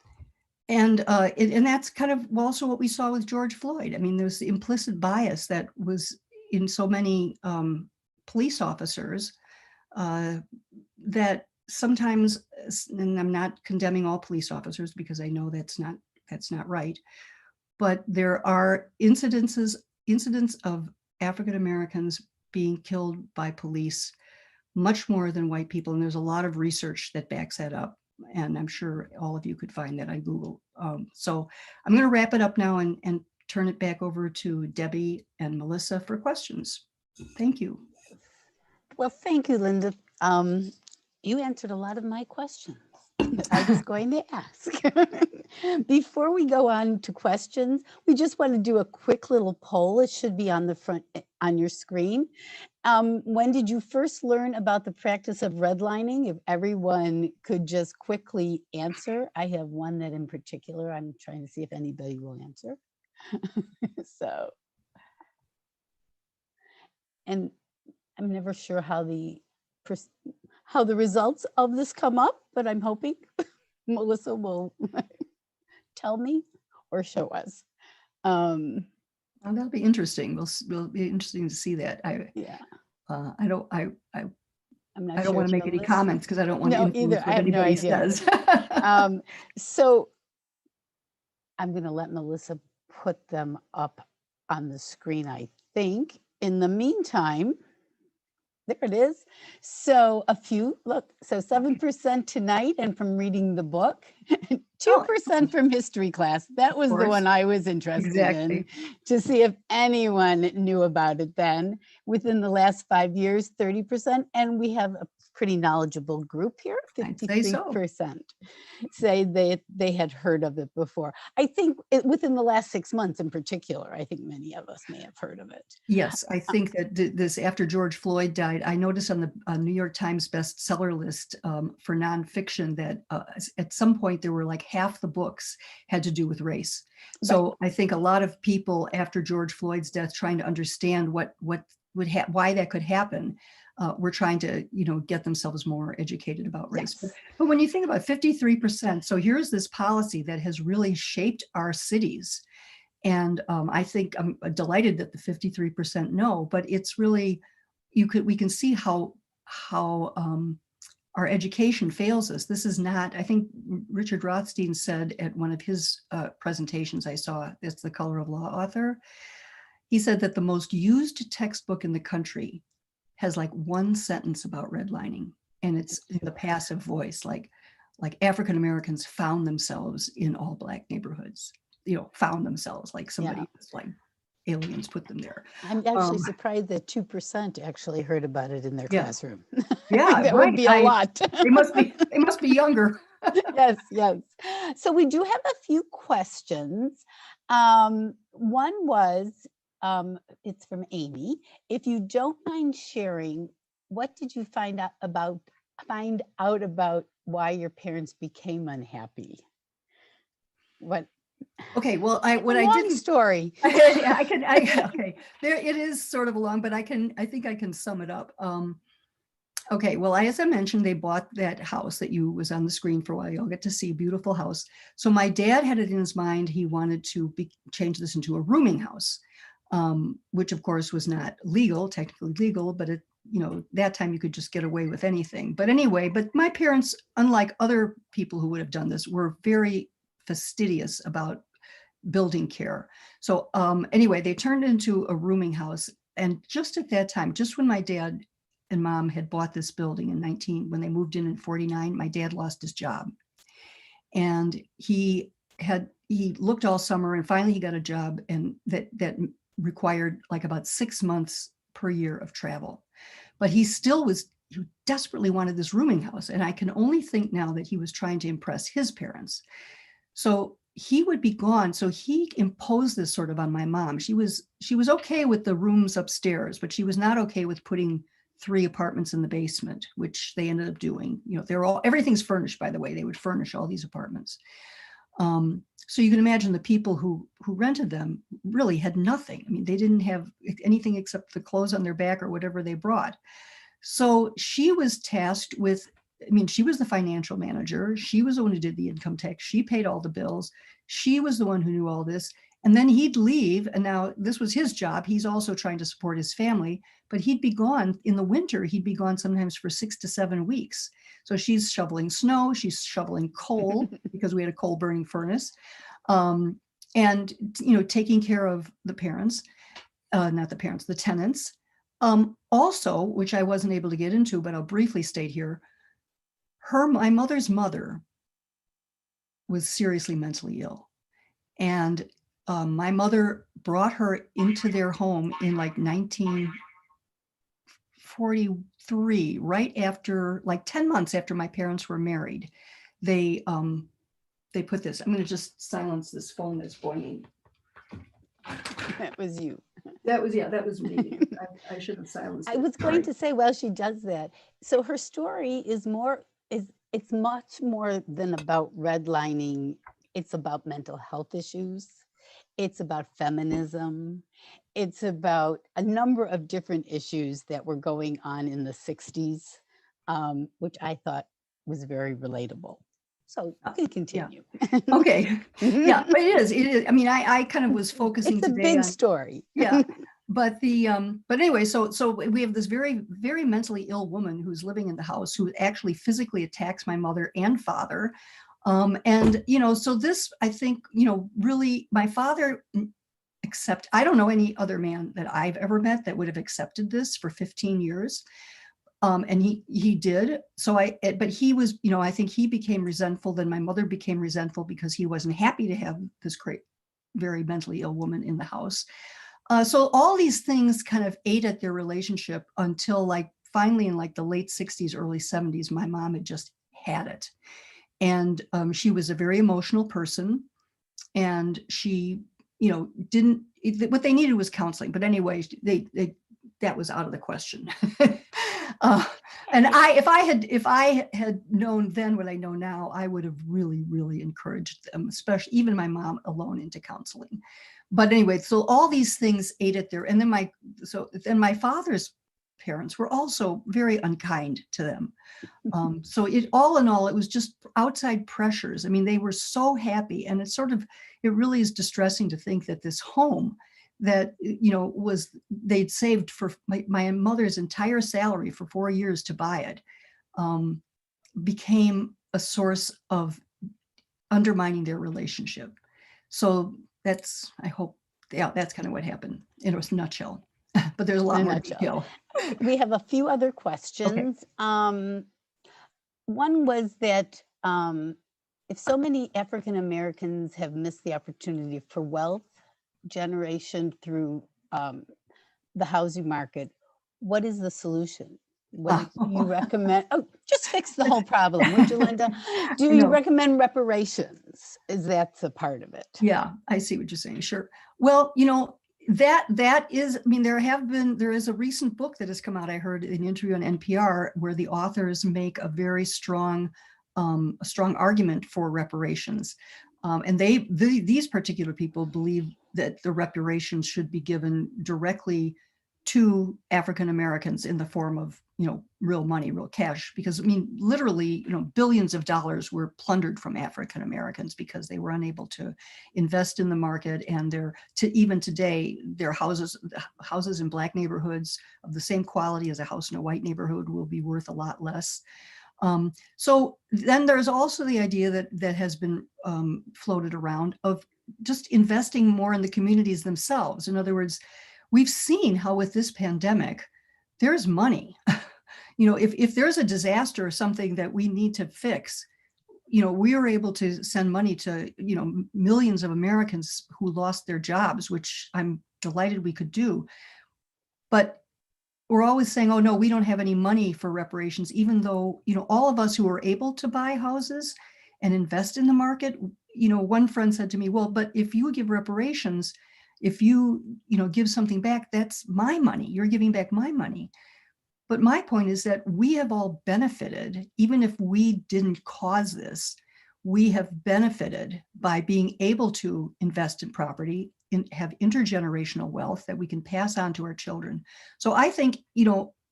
that's kind of also what we saw with George Floyd. I mean, there's the implicit bias that was in so many police officers that sometimes, and I'm not condemning all police officers because I know that's not right, but there are incidents of African Americans being killed by police much more than white people. And there's a lot of research that backs that up. And I'm sure all of you could find that on Google. So I'm going to wrap it up now and turn it back over to Debbie and Melissa for questions. Thank you. Well, thank you, Linda. You answered a lot of my questions that I was going to ask. Before we go on to questions, we just want to do a quick little poll. It should be on the front on your screen. When did you first learn about the practice of redlining? If everyone could just quickly answer. I have one that in particular, I'm trying to see if anybody will answer. So, and I'm never sure how the results of this come up, but I'm hoping Melissa will tell me or show us. Well, that'll be interesting. We'll be interesting to see that. Yeah. I don't sure want to make any comments because I don't want to influence either. what anybody says. So I'm going to let Melissa put them up on the screen, I think. In the meantime, There it is. So a few, look, so 7% tonight and from reading the book, Oh, 2% from history class. That was the course. one I was interested in Exactly. to see if anyone knew about it then. Within the last 5 years, 30%. And we have a pretty knowledgeable group here, I'd say so. 53% say they had heard of it before. I think within the last 6 months in particular, I think many of us may have heard of it. Yes, I think that this, after George Floyd died, I noticed on the New York Times bestseller list for nonfiction that at some point there were like half the books had to do with race. So I think a lot of people after George Floyd's death, trying to understand what would why that could happen, were trying to get themselves more educated about race. Yes. But when you think about 53%, so here's this policy that has really shaped our cities. And I think I'm delighted that the 53% no, but it's really, we can see how our education fails us. This is not, I think Richard Rothstein said at one of his presentations I saw, it's the Color of Law author, he said that the most used textbook in the country has like one sentence about redlining, and it's in the passive voice, like African Americans found themselves in all Black neighborhoods. Found themselves, like somebody was like aliens put them there. I'm actually surprised that 2% actually heard about it in their classroom. Yeah, that would be a lot. They must be younger. Yes, yes. So we do have a few questions. One was, it's from Amy. If you don't mind sharing, what did you find out about why your parents became unhappy? What? Okay, well, I didn't story. Okay, there it is, sort of long, but I think I can sum it up. Okay, well, as I mentioned, they bought that house that was on the screen for a while. You'll get to see a beautiful house. So my dad had it in his mind he wanted to change this into a rooming house, which of course was not technically legal, but that time you could just get away with anything. But anyway, my parents, unlike other people who would have done this, were very fastidious about building care. So anyway, they turned into a rooming house. And just at that time, just when my dad and mom had bought this building when they moved in 49, my dad lost his job. And he looked all summer, and finally he got a job, and that required like about 6 months per year of travel. But he desperately wanted this rooming house. And I can only think now that he was trying to impress his parents. So he would be gone. So he imposed this sort of on my mom. She was okay with the rooms upstairs, but she was not okay with putting 3 apartments in the basement, which they ended up doing. Everything's furnished, by the way. They would furnish all these apartments. So you can imagine the people who rented them really had nothing. I mean, they didn't have anything except the clothes on their back or whatever they brought. So she was tasked with, she was the financial manager. She was the one who did the income tax. She paid all the bills. She was the one who knew all this. And then he'd leave. And now this was his job. He's also trying to support his family, but he'd be gone in the winter. He'd be gone sometimes for 6 to 7 weeks. So she's shoveling snow. She's shoveling coal because we had a coal burning furnace. And, taking care of the parents, the tenants. Also, which I wasn't able to get into, but I'll briefly state here, my mother's mother was seriously mentally ill. And my mother brought her into their home in like 1943, right after, like 10 months after my parents were married. They put this, I'm going to just silence this phone that's boinging. That was you. That was me. I should have silenced it. I was going to say, well, she does that. So her story is it's much more than about redlining. It's about mental health issues. It's about feminism. It's about a number of different issues that were going on in the 60s, which I thought was very relatable. So you can continue. Yeah. Okay. Yeah, but it is. I mean, I kind of was focusing today. It's a big story. Yeah. But anyway, so we have this very, very mentally ill woman who's living in the house, who actually physically attacks my mother and father. And, so this, I think, really, my father I don't know any other man that I've ever met that would have accepted this for 15 years. And he did. So but he was, I think he became resentful. Then my mother became resentful because he wasn't happy to have this very mentally ill woman in the house. So all these things kind of ate at their relationship until like finally in like the late 60s, early 70s, my mom had just had it. And she was a very emotional person. And she, didn't, what they needed was counseling. But anyway, that was out of the question. And if I had known then what I know now, I would have really, really encouraged them, especially even my mom alone, into counseling. But anyway, so all these things ate at their, and then my father's parents were also very unkind to them. So all in all, it was just outside pressures. I mean, they were so happy, and it really is distressing to think that this home that, they'd saved for my mother's entire salary for 4 years to buy it, became a source of undermining their relationship. So that's kind of what happened in a nutshell. But there's a lot more detail. We have a few other questions. Okay. One was that if so many African Americans have missed the opportunity for wealth generation through the housing market, what is the solution? What do you recommend? Oh, just fix the whole problem, would you, Linda? Do you recommend reparations? Is that a part of it? Yeah, I see what you're saying. Sure. Well, that is, I mean, there is a recent book that has come out. I heard an interview on NPR where the authors make a very strong argument for reparations. And these particular people believe that the reparations should be given directly to African Americans in the form of, real money, real cash, because I mean, literally, billions of dollars were plundered from African Americans because they were unable to invest in the market. And even today, their houses in Black neighborhoods of the same quality as a house in a white neighborhood will be worth a lot less. So then there's also the idea that has been floated around of just investing more in the communities themselves. In other words, we've seen how with this pandemic, there's money. If there's a disaster or something that we need to fix, we are able to send money to, millions of Americans who lost their jobs, which I'm delighted we could do. But we're always saying, oh, no, we don't have any money for reparations, even though, all of us who are able to buy houses and invest in the market, one friend said to me, well, but if you give reparations, if you, give something back, that's my money. You're giving back my money. But my point is that we have all benefited, even if we didn't cause this, we have benefited by being able to invest in property and have intergenerational wealth that we can pass on to our children. So I think,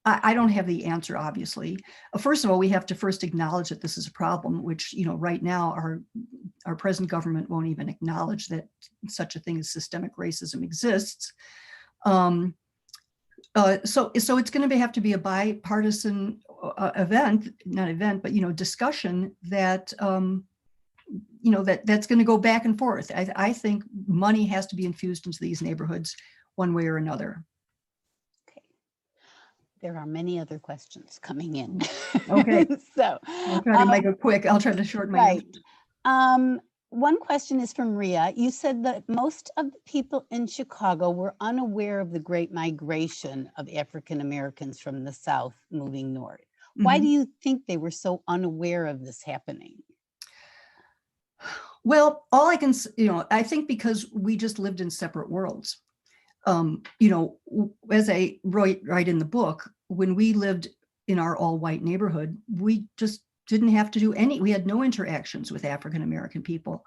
I don't have the answer, obviously. First of all, we have to first acknowledge that this is a problem, which, right now our present government won't even acknowledge that such a thing as systemic racism exists. So it's going to have to be a bipartisan discussion that, that's going to go back and forth. I think money has to be infused into these neighborhoods one way or another. Okay. There are many other questions coming in. Okay. So I'll try to make it quick. I'll try to shorten my answer. One question is from Ria. You said that most of the people in Chicago were unaware of the Great Migration of African Americans from the South moving north. Mm-hmm. Why do you think they were so unaware of this happening? Well, all I can, I think because we just lived in separate worlds. As I write in the book, when we lived in our all-white neighborhood, we just didn't have to do we had no interactions with African American people.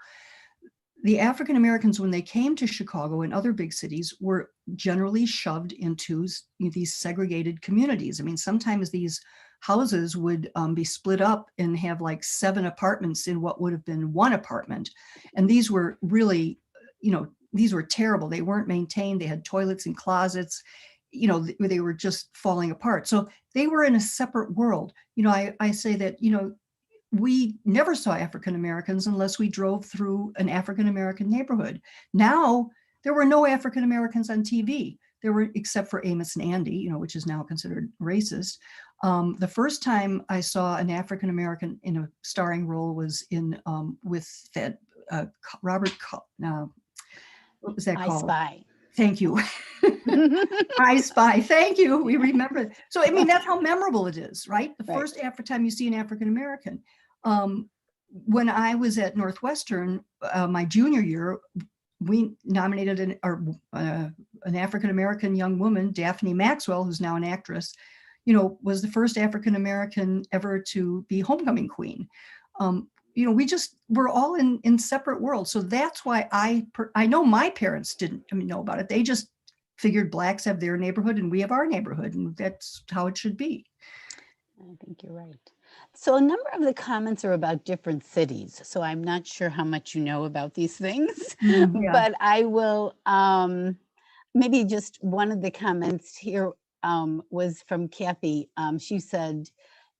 The African Americans, when they came to Chicago and other big cities, were generally shoved into these segregated communities. I mean, sometimes these houses would be split up and have like 7 apartments in what would have been 1 apartment. And these were really, these were terrible. They weren't maintained. They had toilets and closets. They were just falling apart. So they were in a separate world. I say that, we never saw African Americans unless we drove through an African American neighborhood. Now, there were no African Americans on TV. there were, except for Amos and Andy, you know, which is now considered racist. The first time I saw an African American in a starring role was in with that Robert. What was that I called? Spy. Thank you. I Spy. Thank you. We remember it. So, I mean, that's how memorable it is, right? The first time you see an African American. When I was at Northwestern, my junior year, we nominated an African American young woman, Daphne Maxwell, who's now an actress, you know, was the first African American ever to be homecoming queen. You know, we're all in separate worlds. So that's why I know my parents didn't know about it. They just figured blacks have their neighborhood and we have our neighborhood, and that's how it should be. I think you're right. So a number of the comments are about different cities. So I'm not sure how much you know about these things, Yeah. but I will, maybe just one of the comments here was from Kathy. She said,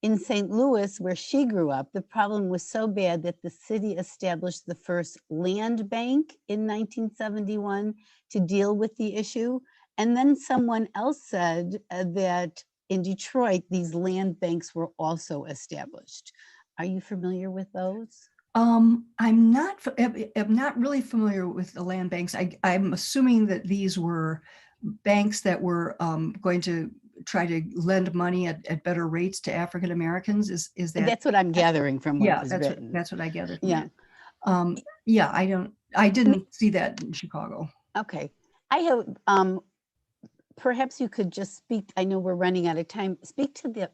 in St. Louis, where she grew up, the problem was so bad that the city established the first land bank in 1971 to deal with the issue. And then someone else said that in Detroit, these land banks were also established. Are you familiar with those? I'm not really familiar with the land banks. I'm assuming that these were banks that were going to try to lend money at better rates to African Americans. Is that? That's what I'm gathering from what was written. That's what I gathered from Yeah. that. Yeah, I didn't see that in Chicago. Okay. I have, perhaps you could just speak, I know we're running out of time, speak to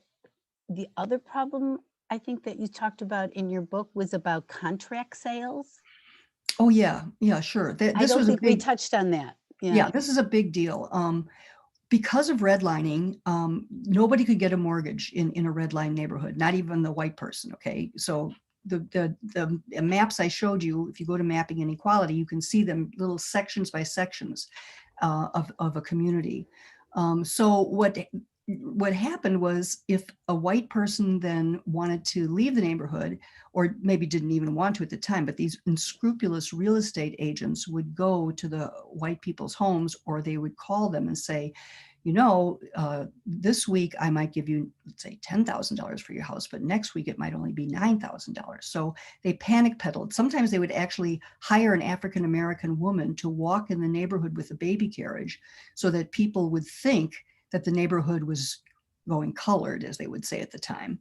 the other problem I think that you talked about in your book was about contract sales. Oh yeah, sure. I don't think we touched on that. Yeah, this is a big deal. Because of redlining, nobody could get a mortgage in a redline neighborhood, not even the white person. Okay, so the maps I showed you, if you go to mapping inequality, you can see them little sections by sections of a community. So what happened was, if a white person then wanted to leave the neighborhood, or maybe didn't even want to at the time, but these unscrupulous real estate agents would go to the white people's homes, or they would call them and say, you know, this week I might give you, let's say, $10,000 for your house, but next week it might only be $9,000. So they panic peddled. Sometimes they would actually hire an African American woman to walk in the neighborhood with a baby carriage so that people would think that the neighborhood was going colored, as they would say at the time.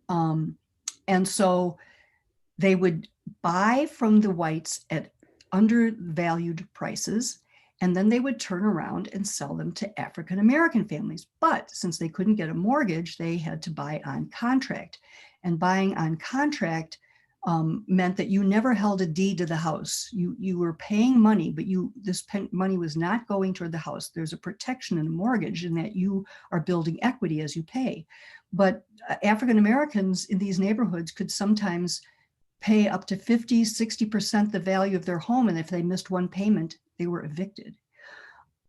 And so they would buy from the whites at undervalued prices, and then they would turn around and sell them to African American families. But since they couldn't get a mortgage, they had to buy on contract. And buying on contract meant that you never held a deed to the house. You were paying money, but this money was not going toward the house. There's a protection in a mortgage in that you are building equity as you pay. But African Americans in these neighborhoods could sometimes pay up to 50, 60% the value of their home. And if they missed one payment, they were evicted.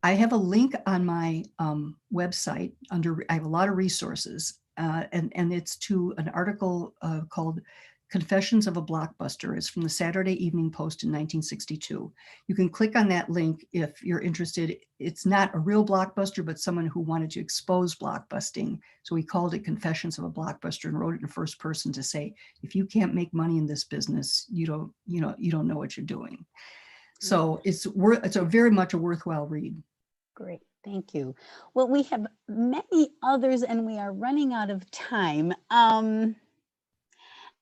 I have a link on my website I have a lot of resources, and it's to an article called Confessions of a Blockbuster. It's from the Saturday Evening Post in 1962. You can click on that link if you're interested. It's not a real blockbuster, but someone who wanted to expose blockbusting. So he called it Confessions of a Blockbuster and wrote it in first person to say, if you can't make money in this business, you don't know what you're doing. So it's a very much a worthwhile read. Great, thank you. Well, we have many others and we are running out of time.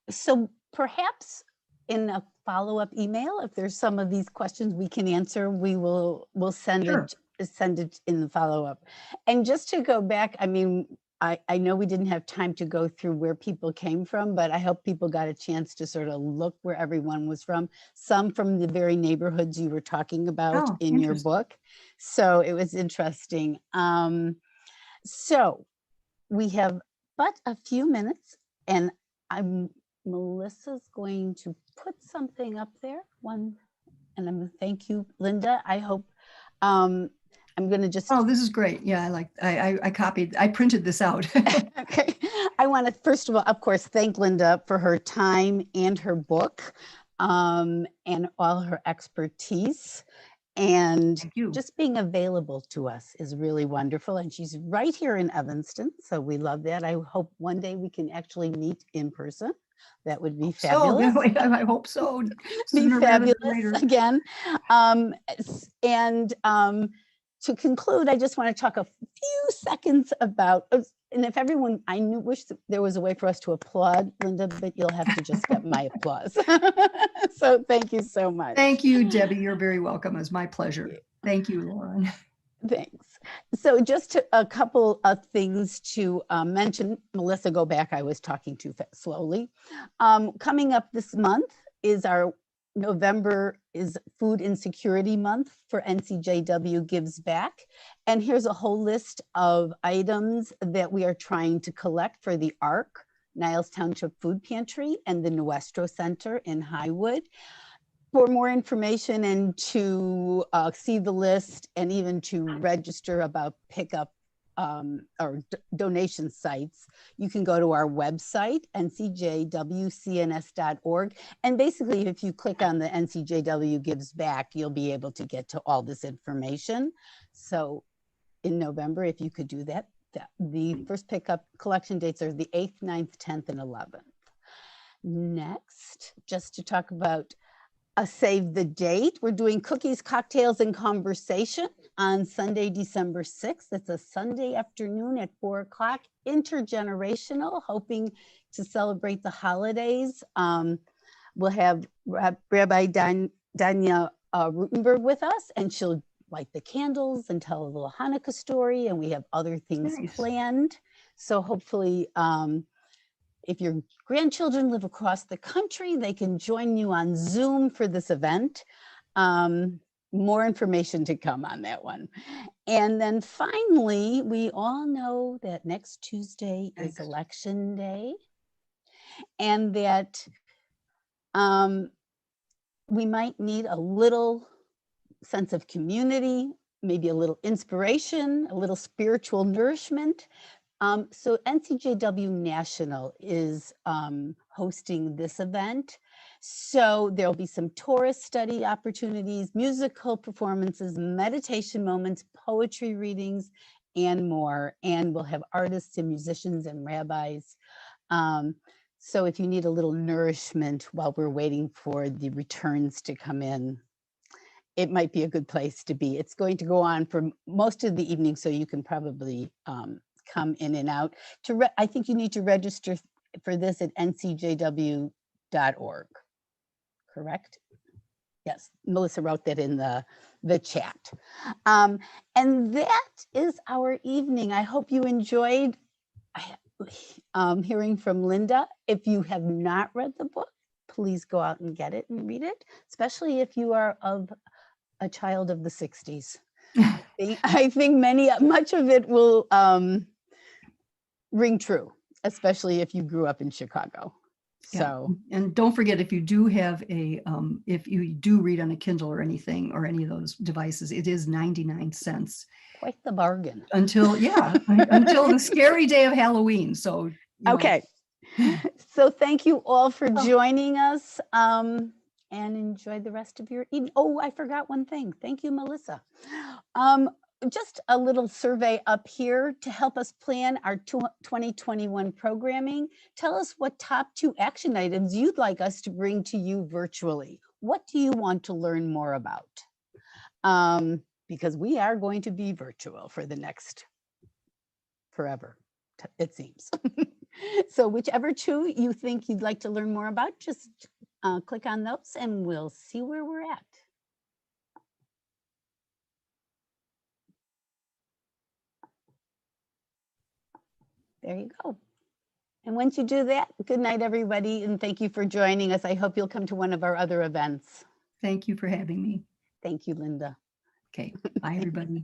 So perhaps in a follow-up email, if there's some of these questions we can answer, we'll send it in the follow-up. And just to go back, I mean, I know we didn't have time to go through where people came from, but I hope people got a chance to sort of look where everyone was from. Some from the very neighborhoods you were talking about in your book. So it was interesting. So we have but a few minutes, and Melissa's going to put something up there. And I'm going to thank you, Linda. I hope I'm going to just. Oh, this is great. Yeah, I printed this out. Okay. I want to, first of all, of course, thank Linda for her time and her book and all her expertise. And Thank you. just being available to us is really wonderful. And she's right here in Evanston, so we love that. I hope one day we can actually meet in person. That would be fabulous. So I hope so. Be Sooner rather than fabulous later. again. To conclude, I just want to talk a few seconds about, and if everyone, wish that there was a way for us to applaud, Linda, but you'll have to just get my applause. So thank you so much. Thank you, Debbie. You're very welcome. It's my pleasure. Thank you, Lauren. Thanks. So just a couple of things to mention. Melissa, go back. I was talking too slowly. Coming up this month is November is Food Insecurity Month for NCJW Gives Back. And here's a whole list of items that we are trying to collect for the ARC, Niles Township Food Pantry, and the Nuestro Center in Highwood. For more information and to see the list and even to register about pickup or donation sites, you can go to our website, ncjwcns.org. And basically, if you click on the NCJW Gives Back, you'll be able to get to all this information. So in November, if you could do that, the first pickup collection dates are the 8th, 9th, 10th, and 11th. Next, just to talk about a save the date. We're doing cookies, cocktails, and conversation on Sunday, December 6th. It's a Sunday afternoon at 4 o'clock, intergenerational, hoping to celebrate the holidays. We'll have Rabbi Danya Rutenberg with us, and she'll light the candles and tell a little Hanukkah story, and we have other things planned. So hopefully, if your grandchildren live across the country, they can join you on Zoom for this event. More information to come on that one. And then finally, we all know that next Tuesday is Election Day, and that we might need a little sense of community, maybe a little inspiration, a little spiritual nourishment. So NCJW National is hosting this event. So there'll be some Torah study opportunities, musical performances, meditation moments, poetry readings, and more. And we'll have artists and musicians and rabbis. So if you need a little nourishment while we're waiting for the returns to come in, it might be a good place to be. It's going to go on for most of the evening, so you can probably come in and out. I think you need to register for this at ncjw.org, correct? Yes, Melissa wrote that in the chat. And that is our evening. I hope you enjoyed hearing from Linda. If you have not read the book, please go out and get it and read it, especially if you are a child of the 60s. I think much of it will ring true, especially if you grew up in Chicago. So, yeah. And don't forget, if you do have if you do read on a Kindle or anything, or any of those devices, it is 99 cents. Quite the bargain. Until the scary day of Halloween. So, okay. So thank you all for joining us. And enjoy the rest of your evening. Oh, I forgot one thing. Thank you, Melissa. Just a little survey up here to help us plan our 2021 programming. Tell us what top 2 action items you'd like us to bring to you virtually. What do you want to learn more about? Because we are going to be virtual for the next forever, it seems. So whichever 2 you think you'd like to learn more about, just click on those and we'll see where we're at. There you go. And once you do that, good night, everybody, and thank you for joining us. I hope you'll come to one of our other events. Thank you for having me. Thank you, Linda. Okay, bye, everybody.